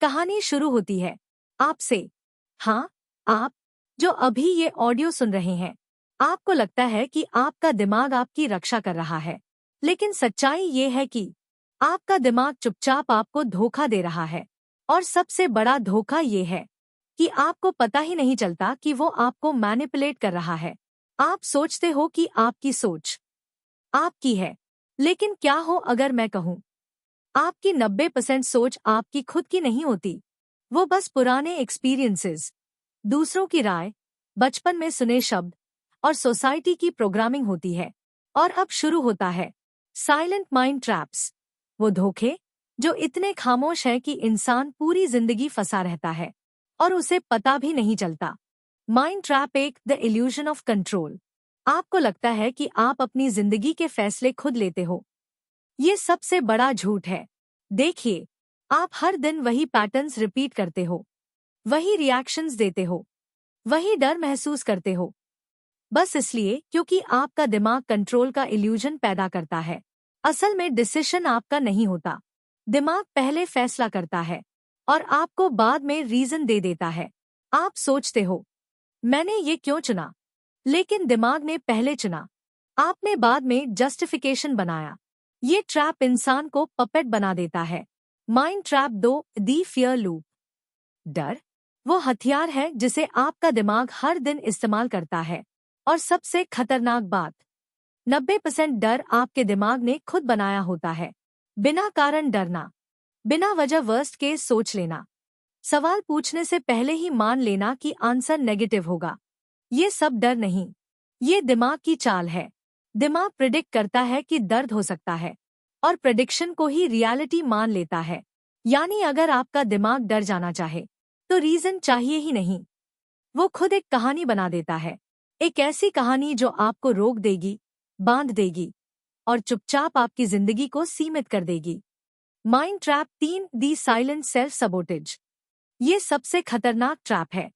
कहानी शुरू होती है आपसे। हाँ, आप जो अभी ये ऑडियो सुन रहे हैं, आपको लगता है कि आपका दिमाग आपकी रक्षा कर रहा है, लेकिन सच्चाई ये है कि आपका दिमाग चुपचाप आपको धोखा दे रहा है। और सबसे बड़ा धोखा ये है कि आपको पता ही नहीं चलता कि वो आपको मैनिपुलेट कर रहा है। आप सोचते हो कि आपकी सोच आपकी है, लेकिन क्या हो अगर मैं कहूँ आपकी 90% सोच आपकी खुद की नहीं होती। वो बस पुराने एक्सपीरियंसेस, दूसरों की राय, बचपन में सुने शब्द और सोसाइटी की प्रोग्रामिंग होती है। और अब शुरू होता है साइलेंट माइंड ट्रैप्स, वो धोखे जो इतने खामोश हैं कि इंसान पूरी जिंदगी फंसा रहता है और उसे पता भी नहीं चलता। माइंड ट्रैप एक द इल्यूजन ऑफ कंट्रोल। आपको लगता है कि आप अपनी जिंदगी के फैसले खुद लेते हो। ये सबसे बड़ा झूठ है। देखिए, आप हर दिन वही पैटर्न्स रिपीट करते हो, वही रिएक्शंस देते हो, वही डर महसूस करते हो, बस इसलिए क्योंकि आपका दिमाग कंट्रोल का इल्यूजन पैदा करता है। असल में डिसीजन आपका नहीं होता। दिमाग पहले फैसला करता है और आपको बाद में रीजन दे देता है। आप सोचते हो, मैंने ये क्यों चुना, लेकिन दिमाग ने पहले चुना। आपने बाद में जस्टिफिकेशन बनाया। ये ट्रैप इंसान को पपेट बना देता है। माइंड ट्रैप 2, दी फियर लूप। डर वो हथियार है जिसे आपका दिमाग हर दिन इस्तेमाल करता है। और सबसे खतरनाक बात, 90% डर आपके दिमाग ने खुद बनाया होता है। बिना कारण डरना, बिना वजह वर्स्ट केस सोच लेना, सवाल पूछने से पहले ही मान लेना कि आंसर नेगेटिव होगा। ये सब डर नहीं, ये दिमाग की चाल है। दिमाग प्रिडिक्ट करता है कि दर्द हो सकता है और प्रेडिक्शन को ही रियलिटी मान लेता है। यानी अगर आपका दिमाग डर जाना चाहे तो रीजन चाहिए ही नहीं। वो खुद एक कहानी बना देता है, एक ऐसी कहानी जो आपको रोक देगी, बांध देगी और चुपचाप आपकी जिंदगी को सीमित कर देगी। माइंड ट्रैप 3, दी साइलेंट सेल्फ सबोटेज। ये सबसे खतरनाक ट्रैप है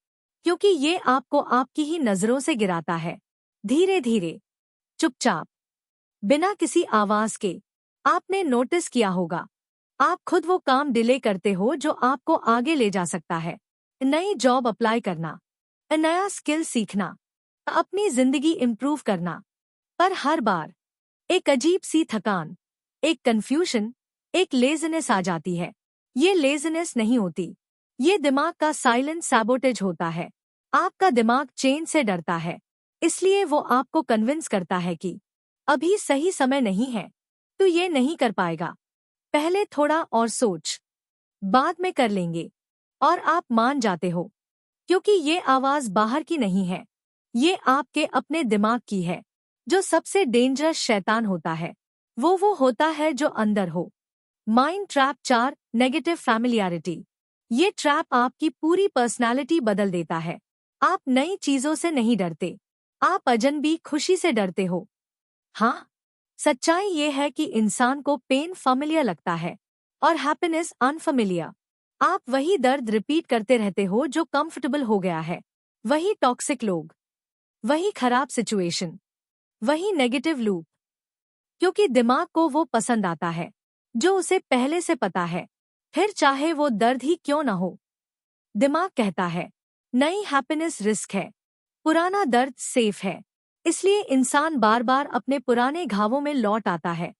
क्योंकि ये आपको आपकी ही नजरों से गिराता है। धीरे धीरे, चुपचाप, बिना किसी आवाज के। आपने नोटिस किया होगा, आप खुद वो काम डिले करते हो जो आपको आगे ले जा सकता है। नई जॉब अप्लाई करना, नया स्किल सीखना, अपनी जिंदगी इम्प्रूव करना। पर हर बार एक अजीब सी थकान, एक कंफ्यूजन, एक लेज़ीनेस आ जाती है। ये लेज़ीनेस नहीं होती, ये दिमाग का साइलेंट सैबोटेज होता है। आपका दिमाग चेंज से डरता है, इसलिए वो आपको कन्विंस करता है कि अभी सही समय नहीं है, तो ये नहीं कर पाएगा, पहले थोड़ा और सोच, बाद में कर लेंगे। और आप मान जाते हो क्योंकि ये आवाज बाहर की नहीं है, ये आपके अपने दिमाग की है। जो सबसे डेंजरस शैतान होता है वो होता है जो अंदर हो। Mind trap 4, negative familiarity. ये ट्रैप आपकी पूरी पर्सनालिटी बदल देता है। आप नई चीजों से नहीं डरते, आप अजनबी खुशी से डरते हो। हाँ, सच्चाई ये है कि इंसान को पेन फैमिलियर लगता है और हैप्पीनेस अनफैमिलियर। आप वही दर्द रिपीट करते रहते हो जो कंफर्टेबल हो गया है। वही टॉक्सिक लोग, वही खराब सिचुएशन, वही नेगेटिव लूप, क्योंकि दिमाग को वो पसंद आता है जो उसे पहले से पता है, फिर चाहे वो दर्द ही क्यों न हो। दिमाग कहता है नई हैप्पीनेस रिस्क है, पुराना दर्द सेफ है। इसलिए इंसान बार बार अपने पुराने घावों में लौट आता है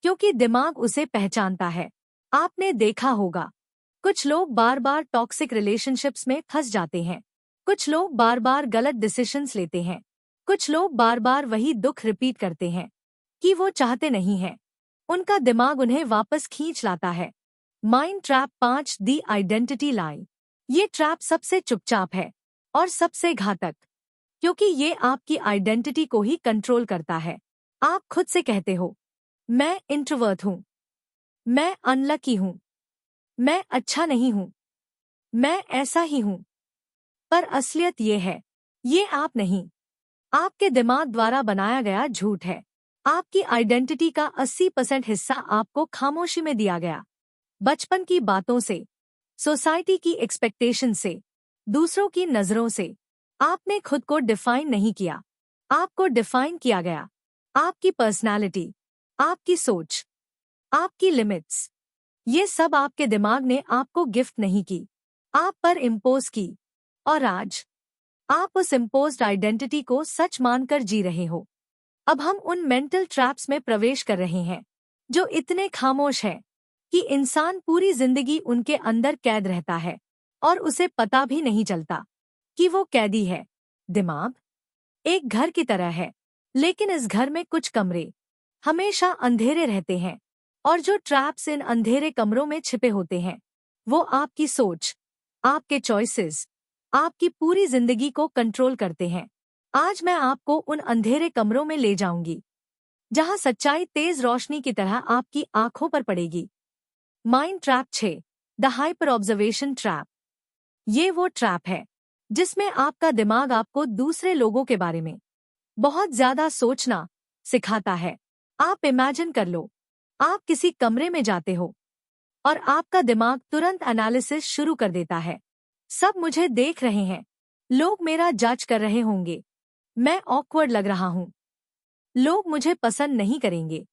क्योंकि दिमाग उसे पहचानता है। आपने देखा होगा, कुछ लोग बार बार टॉक्सिक रिलेशनशिप्स में फंस जाते हैं, कुछ लोग बार बार गलत डिसीजंस लेते हैं, कुछ लोग बार बार वही दुख रिपीट करते हैं कि वो चाहते नहीं हैं। उनका दिमाग उन्हें वापस खींच लाता है। माइंड ट्रैप 5, दी आइडेंटिटी लाई। ये ट्रैप सबसे चुपचाप है और सबसे घातक क्योंकि ये आपकी आइडेंटिटी को ही कंट्रोल करता है। आप खुद से कहते हो, मैं इंट्रोवर्ट हूँ, मैं अनलकी हूँ, मैं अच्छा नहीं हूँ, मैं ऐसा ही हूँ। पर असलियत ये है, ये आप नहीं, आपके दिमाग द्वारा बनाया गया झूठ है। आपकी आइडेंटिटी का 80% हिस्सा आपको खामोशी में दिया गया। बचपन की बातों से, सोसाइटी की एक्सपेक्टेशन से, दूसरों की नजरों से। आपने खुद को डिफाइन नहीं किया, आपको डिफाइन किया गया। आपकी पर्सनालिटी, आपकी सोच, आपकी लिमिट्स, ये सब आपके दिमाग ने आपको गिफ्ट नहीं की, आप पर इम्पोज की। और आज आप उस इम्पोज्ड आइडेंटिटी को सच मानकर जी रहे हो। अब हम उन मेंटल ट्रैप्स में प्रवेश कर रहे हैं जो इतने खामोश है कि इंसान पूरी जिंदगी उनके अंदर कैद रहता है और उसे पता भी नहीं चलता कि वो कैदी है। दिमाग एक घर की तरह है, लेकिन इस घर में कुछ कमरे हमेशा अंधेरे रहते हैं, और जो ट्रैप्स इन अंधेरे कमरों में छिपे होते हैं वो आपकी सोच, आपके चॉइसेस, आपकी पूरी जिंदगी को कंट्रोल करते हैं। आज मैं आपको उन अंधेरे कमरों में ले जाऊंगी जहां सच्चाई तेज रोशनी की तरह आपकी आंखों पर पड़ेगी। Mind trap 6, the hyper observation trap. ये वो ट्रैप है जिसमें आपका दिमाग आपको दूसरे लोगों के बारे में बहुत ज्यादा सोचना सिखाता है। आप इमेजिन कर लो, आप किसी कमरे में जाते हो और आपका दिमाग तुरंत एनालिसिस शुरू कर देता है। सब मुझे देख रहे हैं, लोग मेरा जज कर रहे होंगे, मैं ऑकवर्ड लग रहा हूं, लोग मुझे पसंद नहीं करेंगे।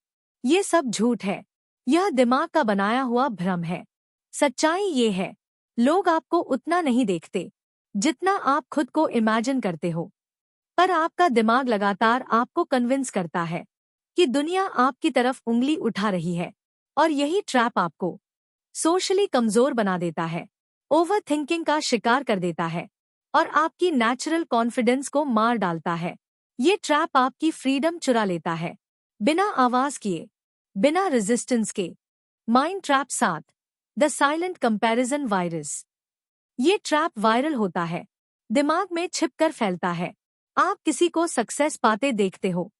ये सब झूठ है, यह दिमाग का बनाया हुआ भ्रम है। सच्चाई ये है, लोग आपको उतना नहीं देखते जितना आप खुद को इमेजिन करते हो। पर आपका दिमाग लगातार आपको कन्विंस करता है कि दुनिया आपकी तरफ उंगली उठा रही है, और यही ट्रैप आपको सोशली कमजोर बना देता है, ओवर थिंकिंग का शिकार कर देता है और आपकी नेचुरल कॉन्फिडेंस को मार डालता है। ये ट्रैप आपकी फ्रीडम चुरा लेता है, बिना आवाज किए, बिना रेजिस्टेंस के। Mind trap 7, the silent comparison virus. ये ट्रैप वायरल होता है, दिमाग में छिपकर फैलता है। आप किसी को सक्सेस पाते देखते हो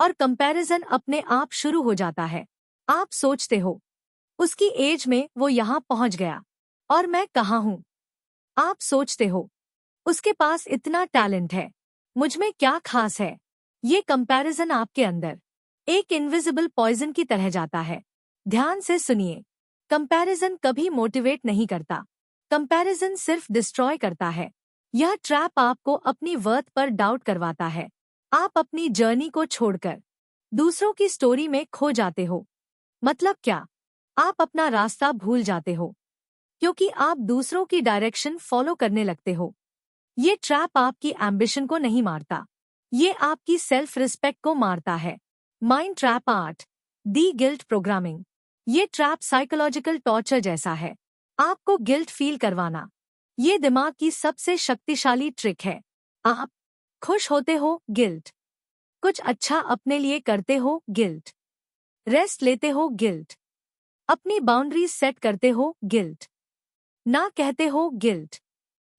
और कंपैरिजन अपने आप शुरू हो जाता है। आप सोचते हो, उसकी एज में वो यहाँ पहुंच गया और मैं कहाँ हूँ। आप सोचते हो, उसके पास इतना टैलेंट है, मुझ में क्या खास है। ये कंपैरिजन आपके अंदर एक इनविजिबल पॉइजन की तरह जाता है। ध्यान से सुनिए, कंपैरिजन कभी मोटिवेट नहीं करता, कंपैरिजन सिर्फ डिस्ट्रॉय करता है। यह ट्रैप आपको अपनी वर्थ पर डाउट करवाता है। आप अपनी जर्नी को छोड़कर दूसरों की स्टोरी में खो जाते हो। मतलब क्या? आप अपना रास्ता भूल जाते हो क्योंकि आप दूसरों की डायरेक्शन फॉलो करने लगते हो। ये ट्रैप आपकी एम्बिशन को नहीं मारता, ये आपकी सेल्फ रिस्पेक्ट को मारता है। माइंड ट्रैप 8, दी गिल्ट प्रोग्रामिंग। ये ट्रैप साइकोलॉजिकल टॉर्चर जैसा है, आपको गिल्ट फील करवाना। ये दिमाग की सबसे शक्तिशाली ट्रिक है। आप खुश होते हो, गिल्ट। कुछ अच्छा अपने लिए करते हो, गिल्ट। रेस्ट लेते हो, गिल्ट। अपनी बाउंड्रीज सेट करते हो, गिल्ट। ना कहते हो, गिल्ट।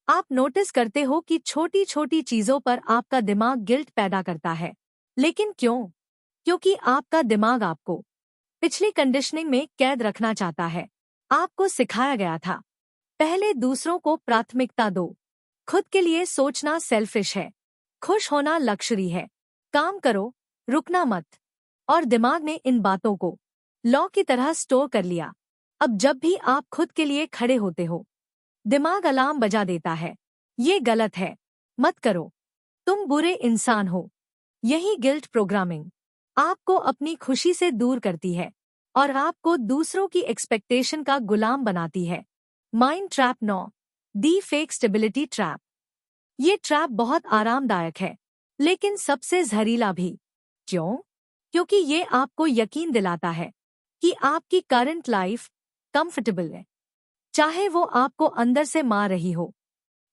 आप नोटिस करते हो कि छोटी छोटी चीजों पर आपका दिमाग गिल्ट पैदा करता है। लेकिन क्यों? क्योंकि आपका दिमाग आपको पिछली कंडीशनिंग में कैद रखना चाहता है। आपको सिखाया गया था, पहले दूसरों को प्राथमिकता दो, खुद के लिए सोचना सेल्फिश है, खुश होना लक्ष्यरी है, काम करो, रुकना मत। और दिमाग ने इन बातों को लॉ की तरह स्टोर कर लिया। अब जब भी आप खुद के लिए खड़े होते हो, दिमाग अलार्म बजा देता है, ये गलत है, मत करो, तुम बुरे इंसान हो। यही गिल्ट प्रोग्रामिंग आपको अपनी खुशी से दूर करती है और आपको दूसरों की एक्सपेक्टेशन का गुलाम बनाती है। माइंड ट्रैप 9, दी फेक स्टेबिलिटी ट्रैप। ये ट्रैप बहुत आरामदायक है, लेकिन सबसे जहरीला भी। क्यों? क्योंकि ये आपको यकीन दिलाता है कि आपकी करंट लाइफ कंफर्टेबल है, चाहे वो आपको अंदर से मार रही हो।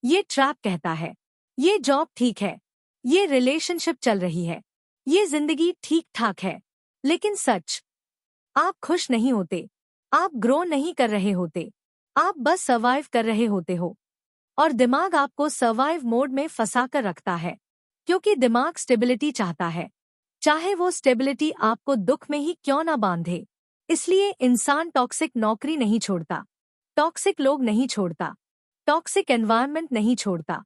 ये ट्रैप कहता है, ये जॉब ठीक है, ये रिलेशनशिप चल रही है, ये जिंदगी ठीक ठाक है। लेकिन सच, आप खुश नहीं होते, आप ग्रो नहीं कर रहे होते, आप बस सर्वाइव कर रहे होते हो। और दिमाग आपको सर्वाइव मोड में फंसा कर रखता है, क्योंकि दिमाग स्टेबिलिटी चाहता है, चाहे वो स्टेबिलिटी आपको दुख में ही क्यों ना बांधे। इसलिए इंसान टॉक्सिक नौकरी नहीं छोड़ता, टॉक्सिक लोग नहीं छोड़ता, टॉक्सिक एनवायरनमेंट नहीं छोड़ता,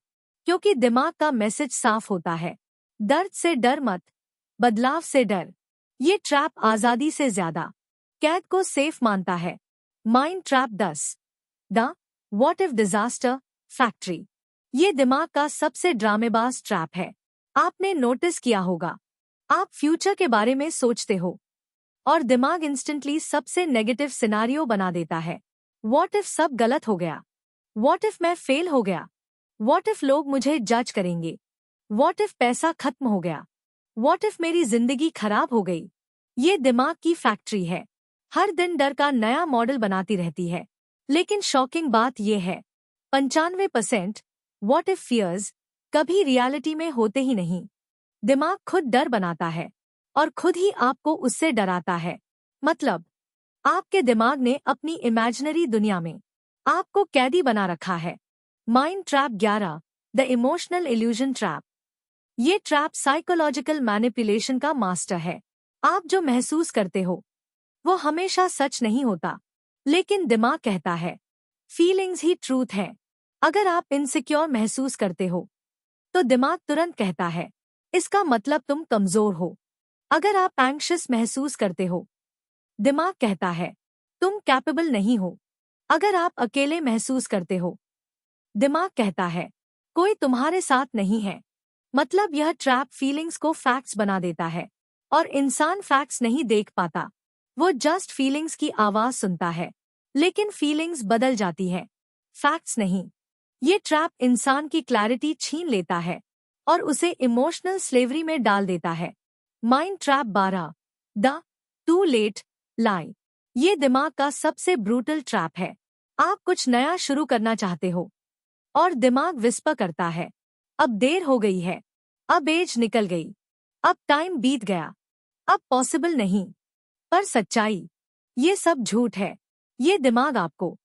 क्योंकि दिमाग का मैसेज साफ होता है, दर्द से डर मत, बदलाव से डर। ये ट्रैप आजादी से ज्यादा कैद को सेफ मानता है। Mind trap 10, the what if disaster factory. ये दिमाग का सबसे ड्रामेबाज ट्रैप है। आपने नोटिस किया होगा, आप फ्यूचर के बारे में सोचते हो, और दिमाग इंस्टेंटली सबसे नेगेटिव सिनारियो बना देता है। व्हाट इफ सब गलत हो गया? व्हाट इफ मैं फेल हो गया? व्हाट इफ लोग मुझे जज करेंगे? व्हाट इफ पैसा खत्म हो गया? व्हाट इफ मेरी जिंदगी खराब हो गई? ये दिमाग की फैक्ट्री है, हर दिन डर का नया मॉडल बनाती रहती है। लेकिन शॉकिंग बात यह है, 95% व्हाट इफ फियर्स कभी रियलिटी में होते ही नहीं। दिमाग खुद डर बनाता है और खुद ही आपको उससे डराता है। मतलब आपके दिमाग ने अपनी इमेजिनरी दुनिया में आपको कैदी बना रखा है। Mind trap 11, the emotional illusion trap. ये ट्रैप साइकोलॉजिकल मैनिपुलेशन का मास्टर है। आप जो महसूस करते हो वो हमेशा सच नहीं होता, लेकिन दिमाग कहता है फीलिंग्स ही ट्रूथ है। अगर आप इनसिक्योर महसूस करते हो तो दिमाग तुरंत कहता है इसका मतलब तुम कमजोर हो। अगर आप एंग्शियस महसूस करते हो, दिमाग कहता है तुम कैपेबल नहीं हो। अगर आप अकेले महसूस करते हो, दिमाग कहता है कोई तुम्हारे साथ नहीं है। मतलब यह ट्रैप फीलिंग्स को फैक्ट्स बना देता है और इंसान फैक्ट्स नहीं देख पाता, वो जस्ट फीलिंग्स की आवाज सुनता है। लेकिन फीलिंग्स बदल जाती है, फैक्ट्स नहीं। ये ट्रैप इंसान की क्लैरिटी छीन लेता है और उसे इमोशनल स्लेवरी में डाल देता है। Mind trap 12, the too late lie. ये दिमाग का सबसे ब्रूटल ट्रैप है। आप कुछ नया शुरू करना चाहते हो और दिमाग विस्पर करता है अब देर हो गई है, अब एज निकल गई, अब टाइम बीत गया, अब पॉसिबल नहीं। पर सच्चाई, ये सब झूठ है। ये दिमाग आपको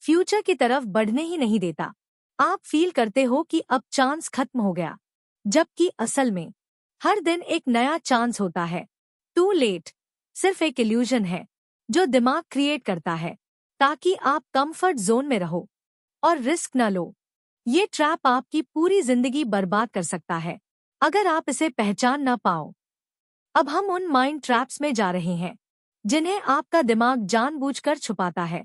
फ्यूचर की तरफ बढ़ने ही नहीं देता। आप फील करते हो कि अब चांस खत्म हो गया, जबकि असल में हर दिन एक नया चांस होता है। टू लेट सिर्फ एक इल्यूजन है जो दिमाग क्रिएट करता है ताकि आप कंफर्ट जोन में रहो और रिस्क न लो। ये ट्रैप आपकी पूरी जिंदगी बर्बाद कर सकता है अगर आप इसे पहचान न पाओ। अब हम उन माइंड ट्रैप्स में जा रहे हैं जिन्हें आपका दिमाग जानबूझकर छुपाता है,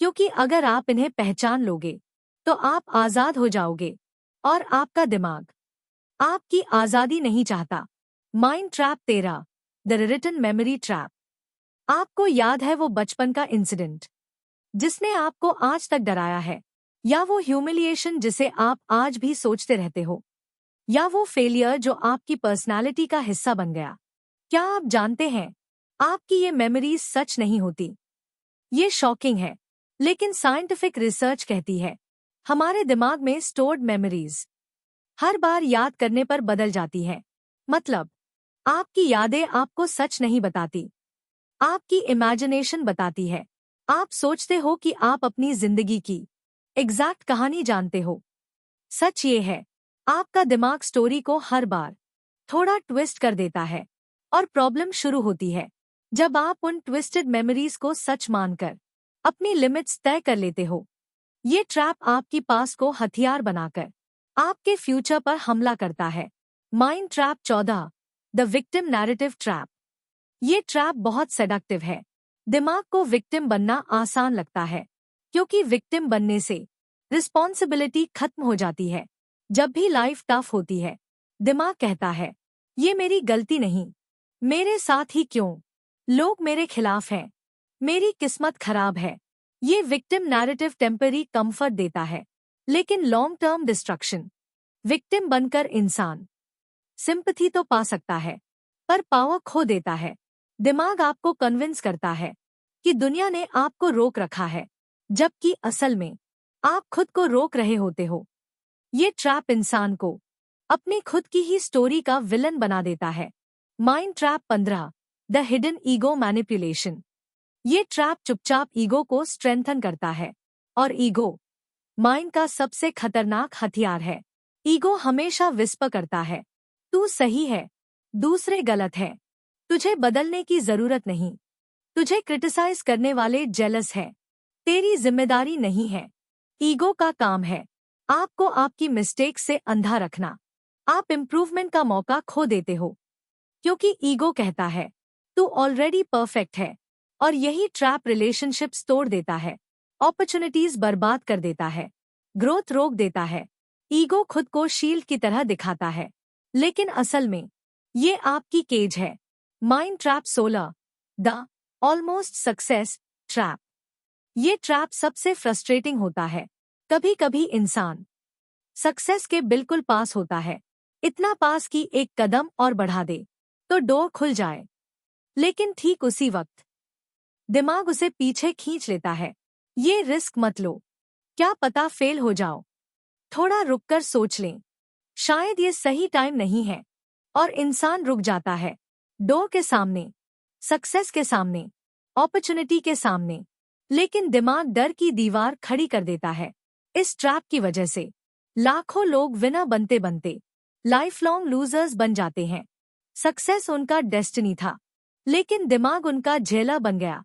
क्योंकि अगर आप इन्हें पहचान लोगे तो आप आजाद हो जाओगे और आपका दिमाग आपकी आजादी नहीं चाहता। Mind trap 13, the written memory trap. आपको याद है वो बचपन का इंसिडेंट जिसने आपको आज तक डराया है, या वो ह्यूमिलिएशन जिसे आप आज भी सोचते रहते हो, या वो फेलियर जो आपकी पर्सनालिटी का हिस्सा बन गया। क्या आप जानते हैं आपकी ये मेमोरीज सच नहीं होती। ये शॉकिंग है, लेकिन साइंटिफिक रिसर्च कहती है हमारे दिमाग में स्टोर्ड मेमोरीज हर बार याद करने पर बदल जाती है। मतलब आपकी यादें आपको सच नहीं बताती, आपकी इमेजिनेशन बताती है। आप सोचते हो कि आप अपनी जिंदगी की एग्जैक्ट कहानी जानते हो। सच ये है, आपका दिमाग स्टोरी को हर बार थोड़ा ट्विस्ट कर देता है और प्रॉब्लम शुरू होती है जब आप उन ट्विस्टेड मेमोरीज को सच मानकर अपनी लिमिट्स तय कर लेते हो। ये ट्रैप आपकी पास को हथियार बनाकर आपके फ्यूचर पर हमला करता है। Mind trap 14, the victim narrative trap. ये ट्रैप बहुत सेडक्टिव है। दिमाग को विक्टिम बनना आसान लगता है क्योंकि विक्टिम बनने से रिस्पॉन्सिबिलिटी खत्म हो जाती है। जब भी लाइफ टफ होती है, दिमाग कहता है ये मेरी गलती नहीं, मेरे साथ ही क्यों, लोग मेरे खिलाफ हैं, मेरी किस्मत खराब है। ये विक्टिम नैरेटिव टेम्पररी कंफर्ट देता है, लेकिन लॉन्ग टर्म डिस्ट्रक्शन। विक्टिम बनकर इंसान सिंपैथी तो पा सकता है, पर पावर खो देता है। दिमाग आपको कन्विंस करता है कि दुनिया ने आपको रोक रखा है, जबकि असल में आप खुद को रोक रहे होते हो। ये ट्रैप इंसान को अपनी खुद की ही स्टोरी का विलन बना देता है। Mind trap 15, the hidden ego manipulation. ये ट्रैप चुपचाप ईगो को स्ट्रेंथन करता है, और ईगो माइंड का सबसे खतरनाक हथियार है। ईगो हमेशा विस्पर करता है तू सही है, दूसरे गलत है, तुझे बदलने की जरूरत नहीं, तुझे क्रिटिसाइज करने वाले जेलस है, तेरी जिम्मेदारी नहीं है। ईगो का काम है आपको आपकी मिस्टेक से अंधा रखना। आप इम्प्रूवमेंट का मौका खो देते हो क्योंकि ईगो कहता है तू ऑलरेडी परफेक्ट है, और यही ट्रैप रिलेशनशिप्स तोड़ देता है, अपॉर्चुनिटीज बर्बाद कर देता है, ग्रोथ रोक देता है। ईगो खुद को शील्ड की तरह दिखाता है, लेकिन असल में ये आपकी केज है। Mind trap 16, the almost success trap. ये ट्रैप सबसे फ्रस्ट्रेटिंग होता है। कभी कभी इंसान सक्सेस के बिल्कुल पास होता है, इतना पास कि एक कदम और बढ़ा दे तो डोर खुल जाए, लेकिन ठीक उसी वक्त दिमाग उसे पीछे खींच लेता है। ये रिस्क मत लो, क्या पता फेल हो जाओ। थोड़ा रुककर सोच लें, शायद ये सही टाइम नहीं है। और इंसान रुक जाता है, डोर के सामने, सक्सेस के सामने, अपॉर्चुनिटी के सामने, लेकिन दिमाग डर की दीवार खड़ी कर देता है। इस ट्रैप की वजह से लाखों लोग विनर बनते बनते लाइफ लॉन्ग लूजर्स बन जाते हैं। सक्सेस उनका डेस्टिनी था, लेकिन दिमाग उनका झेला बन गया।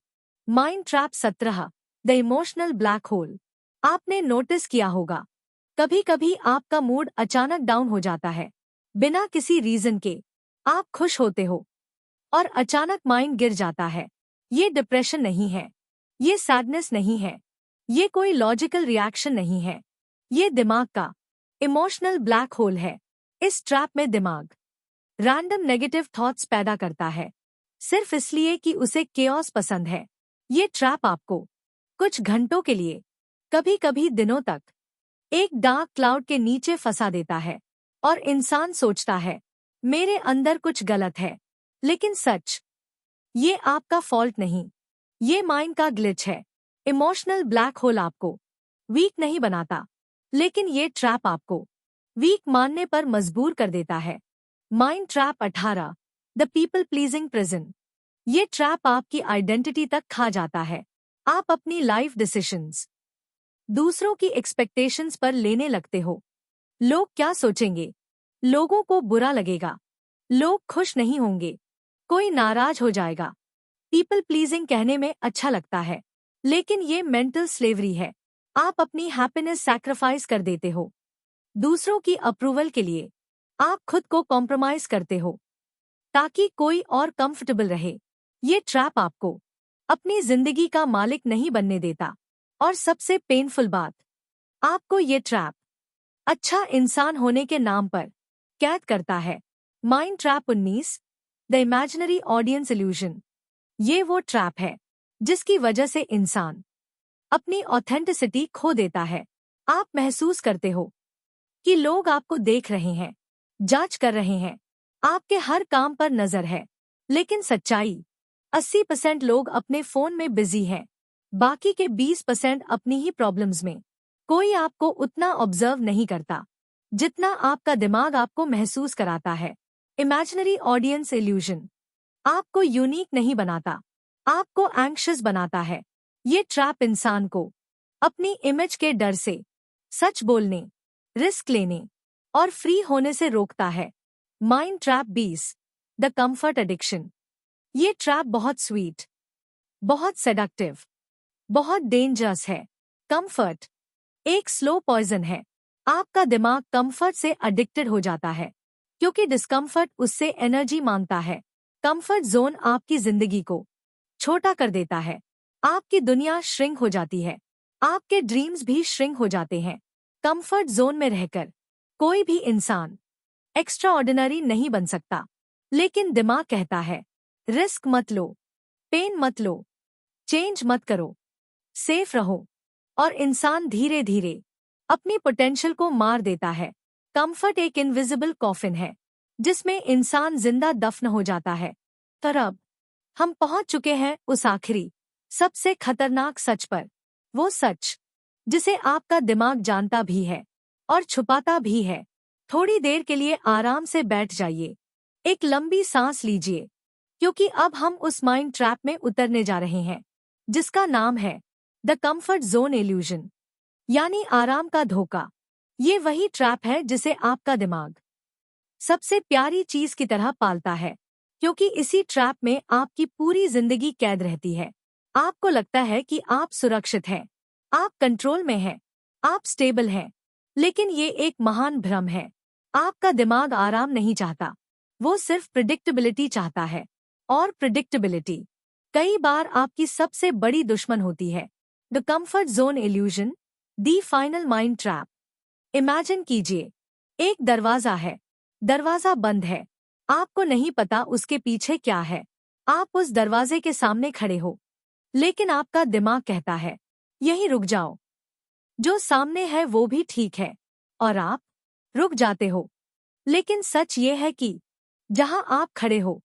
Mind trap 17, the emotional black hole. आपने नोटिस किया होगा, कभी कभी आपका मूड अचानक डाउन हो जाता है, बिना किसी रीजन के। आप खुश होते हो और अचानक माइंड गिर जाता है। ये डिप्रेशन नहीं है, ये सैडनेस नहीं है, ये कोई लॉजिकल रिएक्शन नहीं है, ये दिमाग का इमोशनल ब्लैक होल है। इस ट्रैप में दिमाग रैंडम नेगेटिव थॉट्स पैदा करता है, सिर्फ इसलिए कि उसे केओस पसंद है। ये ट्रैप आपको कुछ घंटों के लिए, कभी कभी दिनों तक, एक डार्क क्लाउड के नीचे फंसा देता है और इंसान सोचता है मेरे अंदर कुछ गलत है। लेकिन सच, ये आपका फॉल्ट नहीं, ये माइंड का ग्लिच है। इमोशनल ब्लैक होल आपको वीक नहीं बनाता, लेकिन ये ट्रैप आपको वीक मानने पर मजबूर कर देता है। Mind trap 18, the people pleasing prison. ये ट्रैप आपकी आइडेंटिटी तक खा जाता है। आप अपनी लाइफ डिसीजंस दूसरों की एक्सपेक्टेशंस पर लेने लगते हो। लोग क्या सोचेंगे, लोगों को बुरा लगेगा, लोग खुश नहीं होंगे, कोई नाराज हो जाएगा। पीपल प्लीजिंग कहने में अच्छा लगता है, लेकिन ये मेंटल स्लेवरी है। आप अपनी हैप्पीनेस सैक्रिफाइस कर देते हो दूसरों की अप्रूवल के लिए। आप खुद को कॉम्प्रोमाइज करते हो ताकि कोई और कंफर्टेबल रहे। ये ट्रैप आपको अपनी जिंदगी का मालिक नहीं बनने देता। और सबसे पेनफुल बात, आपको ये ट्रैप अच्छा इंसान होने के नाम पर कैद करता है। Mind trap 19, the imaginary audience illusion. ये वो ट्रैप है जिसकी वजह से इंसान अपनी ऑथेंटिसिटी खो देता है। आप महसूस करते हो कि लोग आपको देख रहे हैं, जांच कर रहे हैं, आपके हर काम पर नजर है। लेकिन सच्चाई, 80% लोग अपने फोन में बिजी हैं, बाकी के 20% अपनी ही प्रॉब्लम्स में। कोई आपको उतना ऑब्जर्व नहीं करता जितना आपका दिमाग आपको महसूस कराता है। इमेजिनरी ऑडियंस इल्यूजन आपको यूनिक नहीं बनाता, आपको एंग्शियस बनाता है। ये ट्रैप इंसान को अपनी इमेज के डर से सच बोलने, रिस्क लेने और फ्री होने से रोकता है। Mind trap 20, the comfort addiction. ये ट्रैप बहुत स्वीट, बहुत सेडक्टिव, बहुत डेंजरस है। कंफर्ट एक स्लो पॉइजन है। आपका दिमाग कंफर्ट से एडिक्टेड हो जाता है क्योंकि डिस्कम्फर्ट उससे एनर्जी मांगता है। कंफर्ट जोन आपकी जिंदगी को छोटा कर देता है, आपकी दुनिया श्रिंक हो जाती है, आपके ड्रीम्स भी श्रिंक हो जाते हैं। कंफर्ट जोन में रहकर कोई भी इंसान एक्स्ट्रा ऑर्डिनरी नहीं बन सकता, लेकिन दिमाग कहता है रिस्क मत लो, पेन मत लो, चेंज मत करो, सेफ रहो। और इंसान धीरे धीरे अपनी पोटेंशियल को मार देता है। कंफर्ट एक इनविजिबल कॉफिन है जिसमें इंसान जिंदा दफन हो जाता है। पर अब हम पहुंच चुके हैं उस आखिरी, सबसे खतरनाक सच पर। वो सच जिसे आपका दिमाग जानता भी है और छुपाता भी है। थोड़ी देर के लिए आराम से बैठ जाइए, एक लंबी सांस लीजिए, क्योंकि अब हम उस माइंड ट्रैप में उतरने जा रहे हैं जिसका नाम है द कंफर्ट जोन इल्यूजन, यानी आराम का धोखा। ये वही ट्रैप है जिसे आपका दिमाग सबसे प्यारी चीज की तरह पालता है, क्योंकि इसी ट्रैप में आपकी पूरी जिंदगी कैद रहती है। आपको लगता है कि आप सुरक्षित हैं, आप कंट्रोल में हैं, आप स्टेबल हैं, लेकिन ये एक महान भ्रम है। आपका दिमाग आराम नहीं चाहता, वो सिर्फ प्रिडिक्टेबिलिटी चाहता है। और प्रिडिक्टेबिलिटी कई बार आपकी सबसे बड़ी दुश्मन होती है। The comfort zone illusion, the final mind trap. Imagine कीजिए, एक दरवाजा है, दरवाजा बंद है, आपको नहीं पता उसके पीछे क्या है, आप उस दरवाजे के सामने खड़े हो, लेकिन आपका दिमाग कहता है, यहीं रुक जाओ, जो सामने है वो भी ठीक है, और आप रुक जाते हो। लेकिन सच ये है कि जहां आप खड़े हो,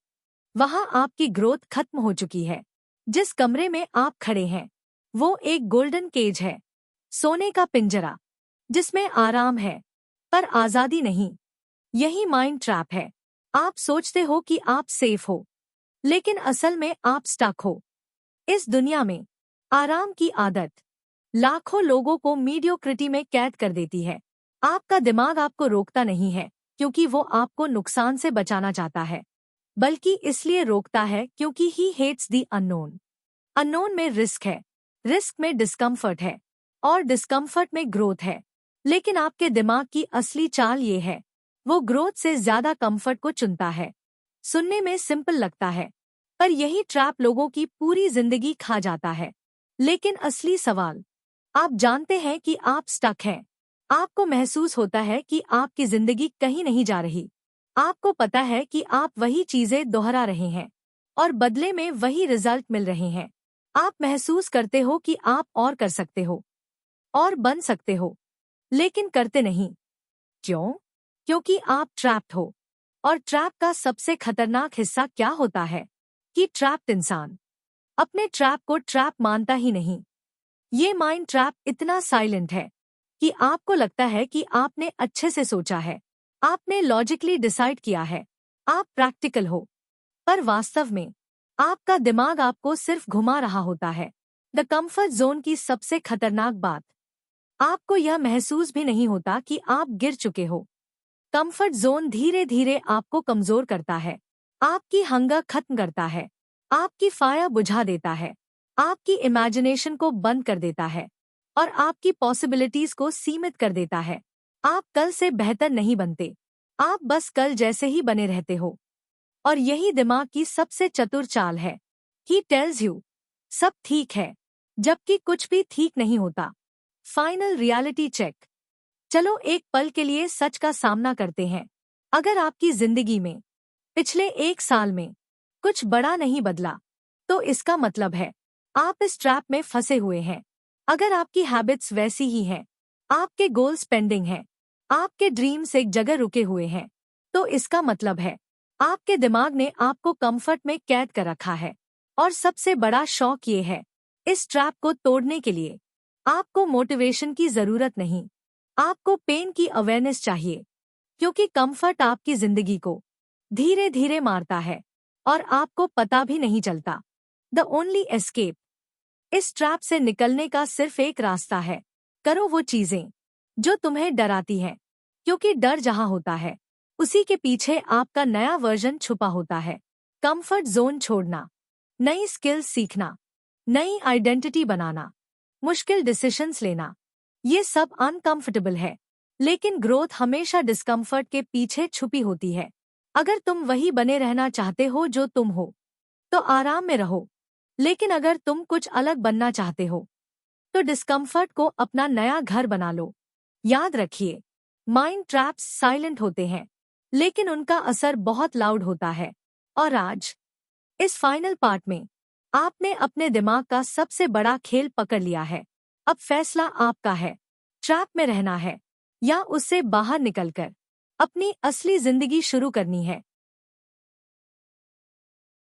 वहां आपकी ग्रोथ खत्म हो चुकी है। जिस कमरे में आप खड़े हैं, वो एक गोल्डन केज है, सोने का पिंजरा, जिसमें आराम है, पर आजादी नहीं। यही माइंड ट्रैप है। आप सोचते हो कि आप सेफ हो, लेकिन असल में आप स्टक हो। इस दुनिया में आराम की आदत लाखों लोगों को मीडियोक्रिटी में कैद कर देती है। आपका दिमाग आपको रोकता नहीं है क्योंकि वो आपको नुकसान से बचाना चाहता है, बल्कि इसलिए रोकता है क्योंकि he hates the unknown. Unknown में रिस्क है, रिस्क में डिस्कम्फर्ट है, और डिस्कम्फर्ट में ग्रोथ है। लेकिन आपके दिमाग की असली चाल ये है, वो ग्रोथ से ज्यादा कंफर्ट को चुनता है। सुनने में सिंपल लगता है, पर यही ट्रैप लोगों की पूरी जिंदगी खा जाता है। लेकिन असली सवाल, आप जानते हैं कि आप स्टक हैं। आपको महसूस होता है कि आपकी जिंदगी कहीं नहीं जा रही। आपको पता है कि आप वही चीजें दोहरा रहे हैं और बदले में वही रिजल्ट मिल रहे हैं। आप महसूस करते हो कि आप और कर सकते हो और बन सकते हो, लेकिन करते नहीं। क्यों? क्योंकि आप ट्रैप्ड हो। और ट्रैप का सबसे खतरनाक हिस्सा क्या होता है कि ट्रैप्ड इंसान अपने ट्रैप को ट्रैप मानता ही नहीं। ये माइंड ट्रैप इतना साइलेंट है कि आपको लगता है कि आपने अच्छे से सोचा है, आपने लॉजिकली डिसाइड किया है, आप प्रैक्टिकल हो, पर वास्तव में आपका दिमाग आपको सिर्फ घुमा रहा होता है। द कंफर्ट जोन की सबसे खतरनाक बात, आपको यह महसूस भी नहीं होता कि आप गिर चुके हो। कंफर्ट जोन धीरे धीरे आपको कमजोर करता है, आपकी हंगर खत्म करता है, आपकी फायर बुझा देता है, आपकी इमेजिनेशन को बंद कर देता है, और आपकी पॉसिबिलिटीज को सीमित कर देता है। आप कल से बेहतर नहीं बनते, आप बस कल जैसे ही बने रहते हो। और यही दिमाग की सबसे चतुर चाल है। ही टेल्स यू सब ठीक है, जबकि कुछ भी ठीक नहीं होता। Final reality check. चलो एक पल के लिए सच का सामना करते हैं। अगर आपकी जिंदगी में पिछले 1 साल में कुछ बड़ा नहीं बदला, तो इसका मतलब है आप इस ट्रैप में फंसे हुए हैं। अगर आपकी हैबिट्स वैसी ही हैं, आपके गोल्स पेंडिंग हैं, आपके ड्रीम्स एक जगह रुके हुए हैं, तो इसका मतलब है आपके दिमाग ने आपको कंफर्ट में कैद कर रखा है। और सबसे बड़ा शौक ये है, इस ट्रैप को तोड़ने के लिए आपको मोटिवेशन की जरूरत नहीं, आपको पेन की अवेयरनेस चाहिए। क्योंकि कंफर्ट आपकी जिंदगी को धीरे धीरे मारता है और आपको पता भी नहीं चलता। द ओनली एस्केप, इस ट्रैप से निकलने का सिर्फ एक रास्ता है, करो वो चीजें जो तुम्हें डराती हैं। क्योंकि डर जहां होता है, उसी के पीछे आपका नया वर्जन छुपा होता है। कंफर्ट जोन छोड़ना, नई स्किल्स सीखना, नई आइडेंटिटी बनाना, मुश्किल डिसीजंस लेना, ये सब अनकंफर्टेबल है, लेकिन ग्रोथ हमेशा डिस्कम्फर्ट के पीछे छुपी होती है। अगर तुम वही बने रहना चाहते हो जो तुम हो, तो आराम में रहो। लेकिन अगर तुम कुछ अलग बनना चाहते हो, तो डिस्कम्फर्ट को अपना नया घर बना लो। याद रखिए, माइंड ट्रैप्स साइलेंट होते हैं, लेकिन उनका असर बहुत लाउड होता है। और आज इस फाइनल पार्ट में आपने अपने दिमाग का सबसे बड़ा खेल पकड़ लिया है। अब फैसला आपका है, ट्रैप में रहना है या उससे बाहर निकलकर अपनी असली जिंदगी शुरू करनी है।